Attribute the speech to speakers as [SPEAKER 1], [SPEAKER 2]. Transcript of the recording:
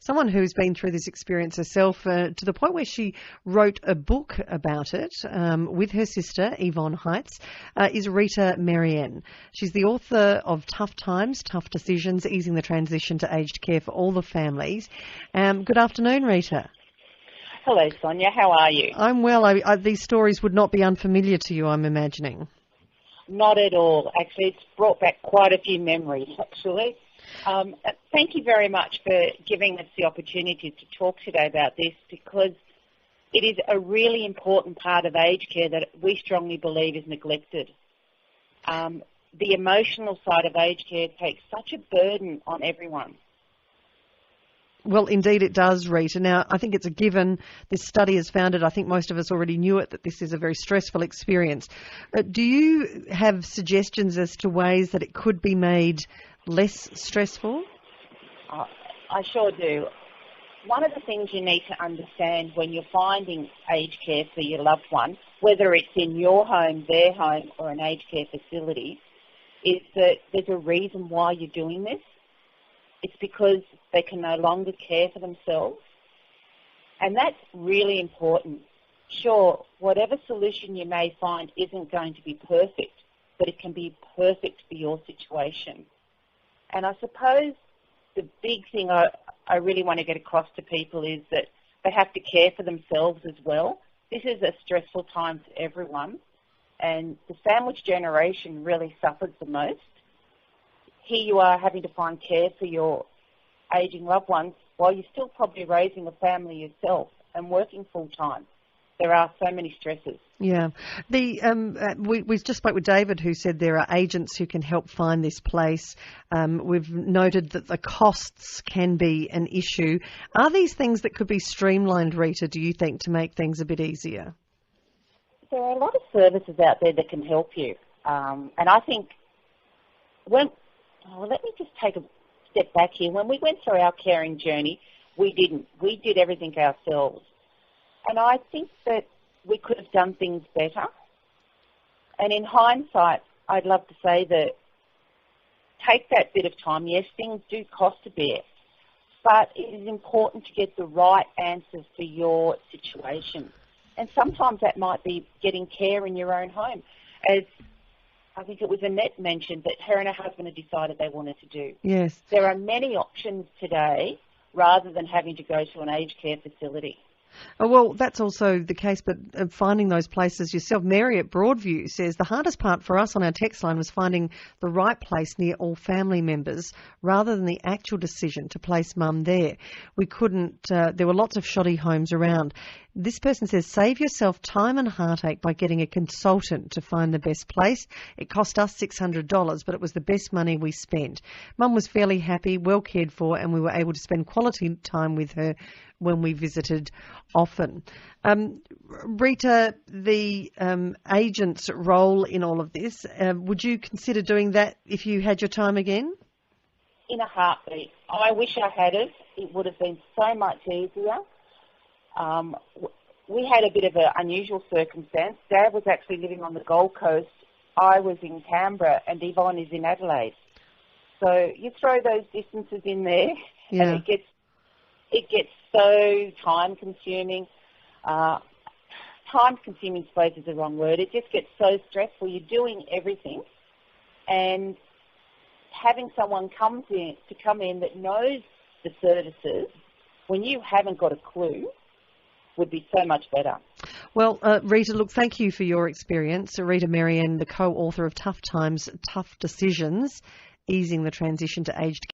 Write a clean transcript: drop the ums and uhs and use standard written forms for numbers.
[SPEAKER 1] someone who's been through this experience herself to the point where she wrote a book about it with her sister, Yvonne Heights, is Rita Marianne. She's the author of Tough Times, Tough Decisions, Easing the Transition to Aged Care for All the Families. Good afternoon, Rita.
[SPEAKER 2] Hello, Sonia. How are you?
[SPEAKER 1] I'm well. These stories would not be unfamiliar to you, I'm imagining.
[SPEAKER 2] Not at all. Actually, it's brought back quite a few memories, actually. Thank you very much for giving us the opportunity to talk today about this, because it is a really important part of aged care that we strongly believe is neglected. The emotional side of aged care takes such a burden on everyone.
[SPEAKER 1] Well, indeed it does, Rita. Now, I think it's a given. This study has found it. I think most of us already knew it, that this is a very stressful experience. Do you have suggestions as to ways that it could be made less stressful?
[SPEAKER 2] I sure do. One of the things you need to understand when you're finding aged care for your loved one, whether it's in your home, their home, or an aged care facility, is that there's a reason why you're doing this. It's because they can no longer care for themselves. And that's really important. Sure, whatever solution you may find isn't going to be perfect, but it can be perfect for your situation. And I suppose the big thing I really want to get across to people is that they have to care for themselves as well. This is a stressful time for everyone, and the sandwich generation really suffers the most. Here you are having to find care for your ageing loved ones while you're still probably raising a family yourself and working full-time. There are so many stresses.
[SPEAKER 1] Yeah. We just spoke with David, who said there are agents who can help find this place. We've noted that the costs can be an issue. Are these things that could be streamlined, Rita, do you think, to make things a bit easier?
[SPEAKER 2] There are a lot of services out there that can help you. And I think let me just take a step back here. When we went through our caring journey, we didn't. We did everything ourselves. And I think that we could have done things better. And in hindsight, I'd love to say that take that bit of time. Yes, things do cost a bit, but it is important to get the right answers for your situation. And sometimes that might be getting care in your own home. As I think it was Annette mentioned that her and her husband had decided they wanted to do.
[SPEAKER 1] Yes.
[SPEAKER 2] There are many options today rather than having to go to an aged care facility.
[SPEAKER 1] Oh, well, that's also the case, but finding those places yourself. Mary at Broadview says the hardest part for us on our text line was finding the right place near all family members rather than the actual decision to place mum there. We couldn't, there were lots of shoddy homes around. This person says, save yourself time and heartache by getting a consultant to find the best place. It cost us $600, but it was the best money we spent. Mum was fairly happy, well cared for, and we were able to spend quality time with her when we visited often. Rita, the agent's role in all of this, would you consider doing that if you had your time again?
[SPEAKER 2] In a heartbeat. I wish I had it. It would have been so much easier. We had a bit of an unusual circumstance. Dad was actually living on the Gold Coast. I was in Canberra and Yvonne is in Adelaide. So you throw those distances in there and it gets so time-consuming. Time-consuming, I suppose, is the wrong word. It just gets so stressful. You're doing everything, and having someone come in that knows the services when you haven't got a clue would be so much better.
[SPEAKER 1] Well, Rita, look, thank you for your experience. Rita Marianne, the co-author of Tough Times, Tough Decisions, Easing the Transition to Aged